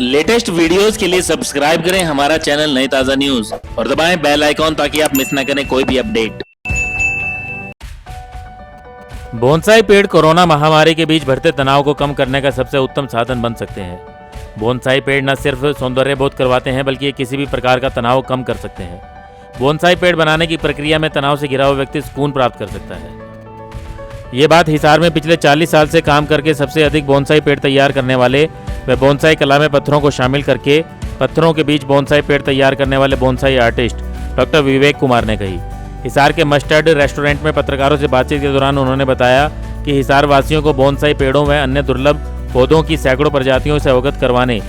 Latest videos के लिए subscribe करें हमारा चैनल नई ताजा न्यूज और दबाएं बेल आइकॉन ताकि आप मिस ना करें कोई भी अपडेट। बोनसाई पेड़ कोरोना महामारी के बीच बढ़ते तनाव को कम करने का सबसे उत्तम साधन बन सकते हैं। बोनसाई पेड़ न सिर्फ सौंदर्य बोध करवाते हैं बल्कि ये किसी भी प्रकार का तनाव कम कर सकते हैं। बोनसाई पेड़ बनाने की प्रक्रिया में तनाव से घिरा हुआ व्यक्ति सुकून प्राप्त कर सकता है। ये बात हिसार में पिछले 40 साल से काम करके सबसे अधिक बोनसाई पेड़ तैयार करने वाले व बोनसाई कला में पत्थरों को शामिल करके पत्थरों के बीच बोनसाई पेड़ तैयार करने वाले bonsai artist doctor Vivek Kumar ने कही। हिसार के मस्टर्ड रेस्टोरेंट में पत्रकारों से बातचीत के दौरान उन्होंने बताया कि हिसार वासियों को बोनसाई पेड़ों व अन्य दुर्लभ पौधों की सैकड़ों प्रजातियों से अवगत करवाने,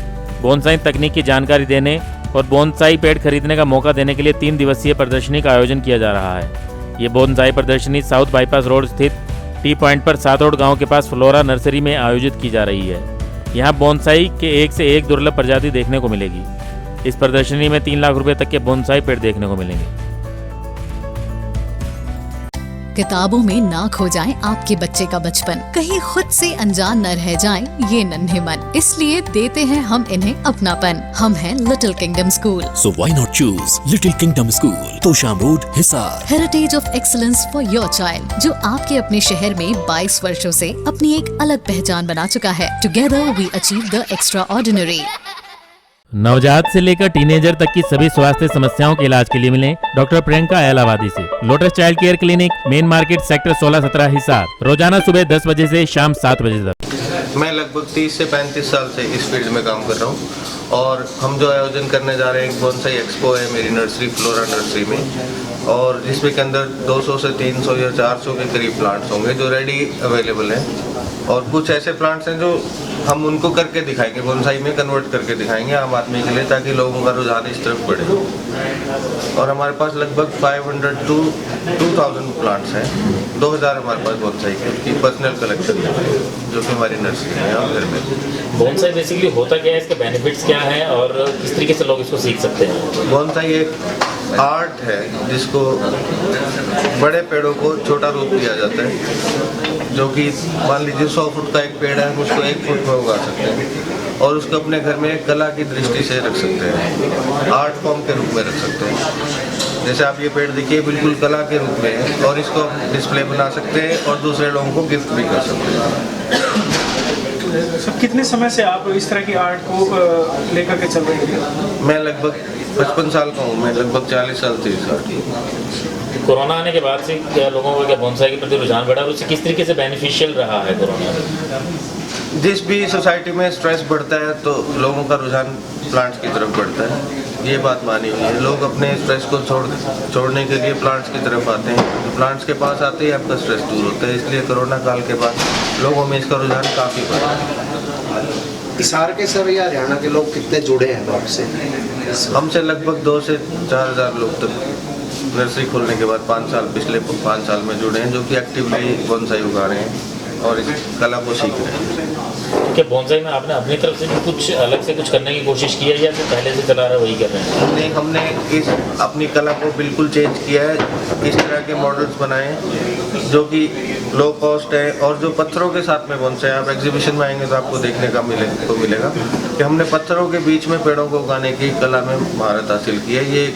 बोनसाई तकनीक की जानकारी देने और बोनसाई पेड़ खरीदने का मौका देने के लिए 3 दिवसीय प्रदर्शनी का आयोजन किया जा रहा है। ये बोनसाई प्रदर्शनी साउथ बाईपास रोड स्थित टी पॉइंट पर सातोड़ गांव के पास फ्लोरा नर्सरी में आयोजित की जा रही है। यहाँ बोनसाई के एक से एक दुर्लभ प्रजाति देखने को मिलेगी। इस प्रदर्शनी में 3 लाख रुपए तक के बोनसाई पेड़ देखने को मिलेंगे। किताबों में ना खो जाए आपके बच्चे का बचपन, कहीं खुद से अनजान न रह जाएं ये नन्हे मन, इसलिए देते हैं हम इन्हें अपनापन। हम हैं little kingdom school. So why not choose Little Kingdom School, Tosham road, Hisar. Heritage of excellence for your child, जो आपके अपने शहर में 22 वर्षों से अपनी एक अलग पहचान बना चुका है। Together we achieve the extraordinary. नवजात से लेकर टीनेजर तक की सभी स्वास्थ्य समस्याओं के इलाज के लिए मिलें डॉक्टर प्रियंका एलावादी से। Lotus child care clinic, main market, sector 16-17 Hisar. रोजाना सुबह 10 बजे से शाम 7 बजे तक। मैं लगभग 30 से 35 साल से इस फील्ड में काम कर रहा हूँ और हम जो आयोजन करने जा रहे हैं एक बोनसाई एक्सपो है मेरी नर्सरी फ्लोरा नर्सरी में, और जिसमें के अंदर 200 से 300 या 400 के करीब प्लांट्स होंगे जो रेडी अवेलेबल हैं, और कुछ ऐसे प्लांट्स हैं जो हम उनको करके दिखाएंगे, बोनसाई में कन्वर्ट करके दिखाएंगे आम आदमी के लिए, ताकि लोगों का रुझान इस तरफ बढ़े। और हमारे पास लगभग 500 to 2000 प्लांट्स हैं। 2000 हमारे पास बोनसाई की पर्सनल कलेक्शन है जो कि हमारी नर्सरी है और घर में। बोनसाई बेसिकली होता क्या है, इसके बेनिफिट्स क्या हैं और किस तरीके से लोग इसको सीख सकते हैं? बोनसाई एक आर्ट है जिसको बड़े पेड़ों को छोटा रूप दिया जाता है, जो कि मान लीजिए 100 फुट का एक पेड़ है, हम उसको 1 फुट में उगा सकते हैं और उसको अपने घर में कला की दृष्टि से रख सकते हैं, आर्ट फॉर्म के रूप में रख सकते हैं। जैसे आप ये पेड़ देखिए बिल्कुल कला के रूप में है और इसको डिस्प्ले बना सकते हैं और दूसरे लोगों को गिफ्ट भी कर सकते हैं। सर कितने समय से आप इस तरह की आर्ट को लेकर के चल रहे हैं? मैं लगभग 55 साल का हूँ, मैं लगभग 40 साल से इस आर्ट की। कोरोना आने के बाद से क्या लोगों का क्या बोनसाई के प्रति रुझान बढ़ा और उससे किस तरीके से बेनिफिशियल रहा है कोरोना? जिस भी सोसाइटी में स्ट्रेस बढ़ता है तो लोगों का रुझान प्लांट्स की तरफ बढ़ता है, ये बात मानी हुई है। लोग अपने स्ट्रेस को छोड़ने के लिए प्लांट्स की तरफ आते हैं, तो प्लांट्स के पास आते ही आपका स्ट्रेस दूर होता है, इसलिए कोरोना काल के बाद लोगों में इसका रुझान काफ़ी बढ़ा है। हिसार के सर या हरियाणा के लोग कितने जुड़े हैं आपसे? हमसे लगभग 2 से 4000 लोग तक नर्सरी खोलने के बाद पिछले 5 साल में जुड़े हैं, जो कि एक्टिवली बोनसाई उगा रहे हैं और इस कला को सीख रहे हैं। क्या बोनसाई में आपने अपनी तरफ से भी कुछ अलग से कुछ करने की कोशिश की है या फिर पहले से चला रहा है वही कर रहे हैं? हमने इस अपनी कला को बिल्कुल चेंज किया है, इस तरह के मॉडल्स बनाए जो कि लो कॉस्ट है और जो पत्थरों के साथ में बोनसाई, आप एग्जीबिशन में आएंगे तो आपको देखने का मिलेगा कि हमने पत्थरों के बीच में पेड़ों को उगाने की कला में महारत हासिल की है। ये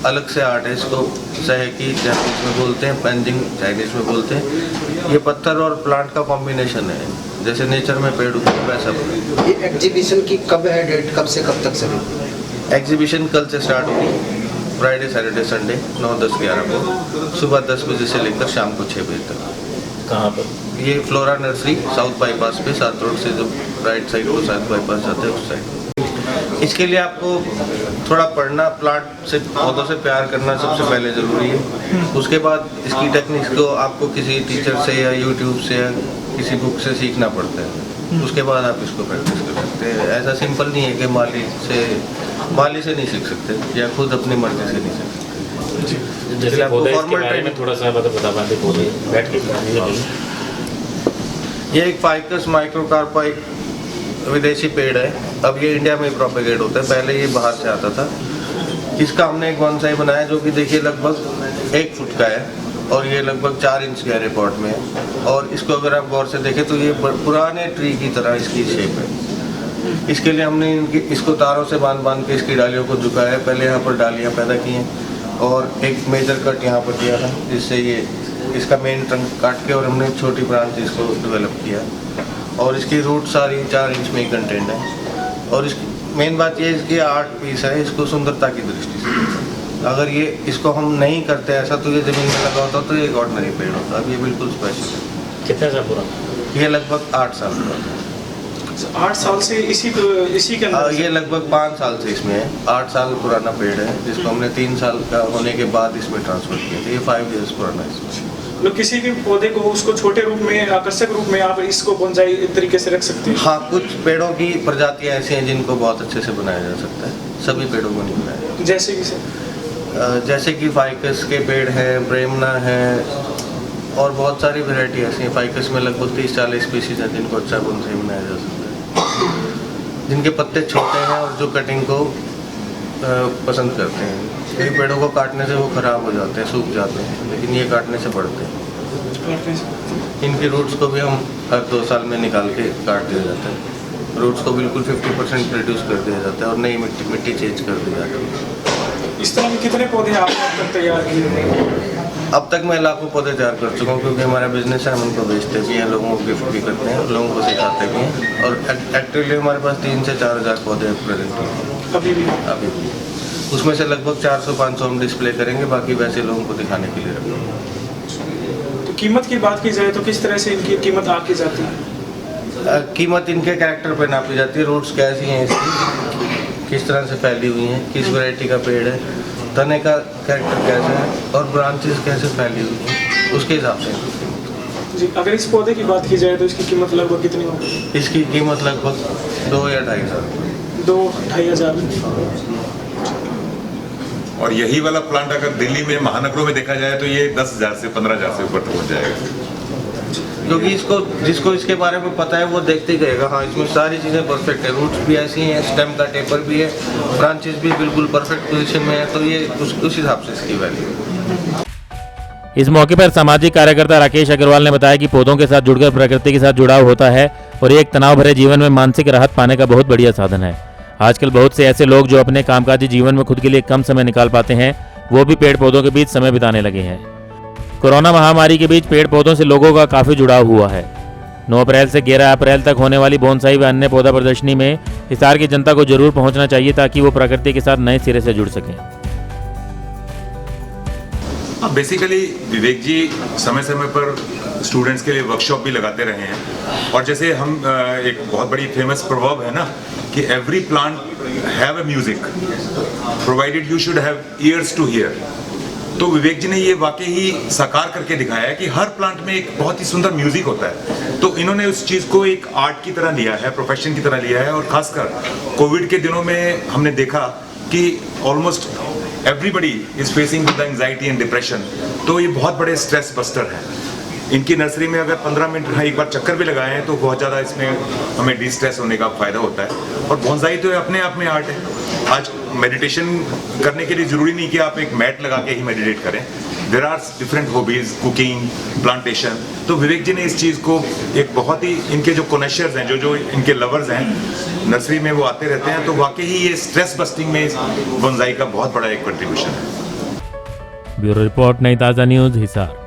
अलग से आर्ट है, इसको सहकी जापानीज में बोलते हैं, पेंजिंग चाइनीज में बोलते हैं। ये पत्थर और प्लांट का कॉम्बिनेशन है, जैसे नेचर में पेड़ उगते हैं वैसा बना। ये एग्जीबिशन की कब है डेट, कब से कब तक चलेगी? एग्जीबिशन कल से स्टार्ट होगी, फ्राइडे सैटरडे संडे 9, 10, 11 को सुबह 10 बजे से लेकर शाम को 6 बजे तक। कहाँ पर? ये फ्लोरा नर्सरी साउथ बाईपास पे, सात रोड से जो राइट साइड को साउथ बाईपास जाता है उस साइड। इसके लिए आपको थोड़ा पढ़ना, प्लांट से पौधों से प्यार करना सबसे पहले ज़रूरी है। उसके बाद इसकी टेक्निक्स को आपको किसी टीचर से या यूट्यूब से या किसी बुक से सीखना पड़ता है, उसके बाद आप इसको प्रैक्टिस कर सकते हैं। ऐसा सिंपल नहीं है कि माली से नहीं सीख सकते या खुद अपनी मर्जी से नहीं सीख सकते। जैसे पौधे इसके बारे में थोड़ा सा बता पाते पौधे बैठ के? ये एक फाइकस माइक्रोकार्पा एक विदेशी पेड़ है, अब ये इंडिया में प्रोपेगेट होता है, पहले ये बाहर से आता था। इसका हमने एक बोनसाई बनाया जो कि देखिए लगभग 1 फुट का है और ये लगभग 4 इंच गहरे पॉट में है, और इसको अगर आप गौर से देखें तो ये पुराने ट्री की तरह इसकी शेप है। इसके लिए हमने इसको तारों से बांध के इसकी डालियों को झुकाया है। पहले यहाँ पर डालियाँ पैदा की हैं और एक मेजर कट यहाँ पर किया था, जिससे ये इसका मेन ट्रंक काट के और हमने छोटी ब्रांच इसको डेवलप किया और इसकी रूट सारी 4 इंच में ही कंटेंट है। और इसकी मेन बात ये है, इसकी 8 पीस है, इसको सुंदरता की दृष्टि से। अगर ये इसको हम नहीं करते ऐसा तो ये ज़मीन में लगा होता तो ये एक ऑर्डिनरी पेड़ होता। अब ये बिल्कुल स्पेशल है। कितने साल पुराना? ये लगभग 8 साल का है। 8 साल से इसी के अंदर ये लगभग 5 साल से इसमें है। 8 साल पुराना पेड़ है, जिसको हमने 3 साल का होने के बाद इसमें ट्रांसफर किया था। ये 5 इयर्स पुराना है इसमें। लोग किसी भी पौधे को उसको छोटे रूप में, आकर्षक रूप में आप इसको बोनसाई तरीके से रख सकते हैं। हाँ, कुछ पेड़ों की प्रजातियाँ ऐसी हैं जिनको बहुत अच्छे से बनाया जा सकता है, सभी पेड़ों को नहीं बनाया। जैसे कि सर, जैसे कि फाइकस के पेड़ हैं, ब्रेमना है और बहुत सारी वैरायटी ऐसी हैं। फाइकस में लगभग 30-40 स्पीसीज हैं जिनको अच्छा बोनसाई बनाया जा सकता है, जिनके पत्ते छोटे हैं और जो कटिंग को पसंद करते हैं। कई पेड़ों को काटने से वो ख़राब हो जाते हैं, सूख जाते हैं, लेकिन ये काटने से बढ़ते हैं। इनकी रूट्स को भी हम हर 2 साल में निकाल के काट दिया जाता है। रूट्स को बिल्कुल 50% रिड्यूस कर दिया जाता है और नई मिट्टी चेंज कर दी जाती है। इस तरह के कितने पौधे आपने अब तक तैयार किए? अब तक मैं लाखों पौधे तैयार कर चुका हूँ, क्योंकि हमारा बिजनेस है, हम उनको बेचते भी हैं, लोगों को गिफ्ट भी करते हैं, लोगों को सिखाते भी हैं। और एक्चुअली हमारे पास 3 से 4 हज़ार पौधे प्रेजेंट हैं अभी भी। उसमें से लगभग 400-500 हम डिस्प्ले करेंगे, बाकी वैसे लोगों को दिखाने के लिए रखेंगे। तो कीमत की बात की जाए तो किस तरह से इनकी कीमत आकी जाती है? कीमत इनके कैरेक्टर पर नापी जाती है। रूट्स कैसी हैं इसकी, किस तरह से फैली हुई हैं, किस वैरायटी का पेड़ है, तने का कैरेक्टर कैसा है और ब्रांचेस कैसे फैली हुई हैं, उसके हिसाब से। जी, अगर इस पौधे की बात की जाए तो इसकी कीमत लगभग कितनी होगी? इसकी कीमत लगभग 2 या 2.5 हज़ार। 2-2.5 हज़ार। और यही वाला प्लांट अगर दिल्ली में महानगरों में देखा जाए तो ये 10,000 से 15,000 से ऊपर पहुंच जाएगा। क्योंकि जिसको इसके बारे में पता है वो देखते ही गएगा। हाँ, इसमें सारी चीज़ें परफेक्ट है। रूट्स भी ऐसी हैं, स्टेम का टेपर भी है, ब्रांचेस भी बिल्कुल परफेक्ट पोजीशन में है, तो ये उस हिसाब से इसकी वैल्यू है। इस मौके पर सामाजिक कार्यकर्ता राकेश अग्रवाल ने बताया कि पौधों के साथ जुड़कर प्रकृति के साथ जुड़ाव होता है और ये एक तनाव भरे जीवन में मानसिक राहत पाने का बहुत बढ़िया साधन है। आजकल बहुत से ऐसे लोग जो अपने कामकाजी जीवन में खुद के लिए कम समय निकाल पाते हैं, वो भी पेड़ पौधों के बीच समय बिताने लगे हैं। कोरोना महामारी के बीच पेड़ पौधों से लोगों का काफी जुड़ाव हुआ है। 9 अप्रैल से 11 अप्रैल तक होने वाली बोनसाई व अन्य पौधा प्रदर्शनी में हिसार की जनता को जरूर पहुंचना चाहिए, ताकि वो प्रकृति के साथ नए सिरे से जुड़ सकें। बेसिकली विवेक जी समय समय पर स्टूडेंट्स के लिए वर्कशॉप भी लगाते रहे हैं। और जैसे हम एक बहुत बड़ी फेमस प्रवर्ब है ना कि every plant have a music provided you should have ears to hear. तो विवेक जी ने ये वाकई ही साकार करके दिखाया है कि हर प्लांट में एक बहुत ही सुंदर म्यूजिक होता है। तो इन्होंने उस चीज़ को एक आर्ट की तरह लिया है, प्रोफेशन की तरह लिया है। और खासकर कोविड के दिनों में हमने देखा कि almost everybody is facing with anxiety and depression. तो ये बहुत बड़े स्ट्रेस बस्टर हैं। इनकी नर्सरी में अगर 15 मिनट एक बार चक्कर भी लगाए हैं तो बहुत ज़्यादा इसमें हमें डिस्ट्रेस होने का फ़ायदा होता है। और बोनसाई तो अपने आप में आर्ट है। आज मेडिटेशन करने के लिए ज़रूरी नहीं कि आप एक मैट लगा के ही मेडिटेट करें। There are different hobbies, cooking, plantation. तो विवेक जी ने इस चीज़ को एक बहुत ही, इनके जो कोनेशर्स हैं, जो इनके लवर्स हैं नर्सरी में, वो आते रहते हैं। तो वाकई ही ये स्ट्रेस बस्टिंग में बोनसाई का बहुत बड़ा एक कंट्रीब्यूशन है। ब्यूरो रिपोर्ट, नई ताज़ा न्यूज़, हिसार।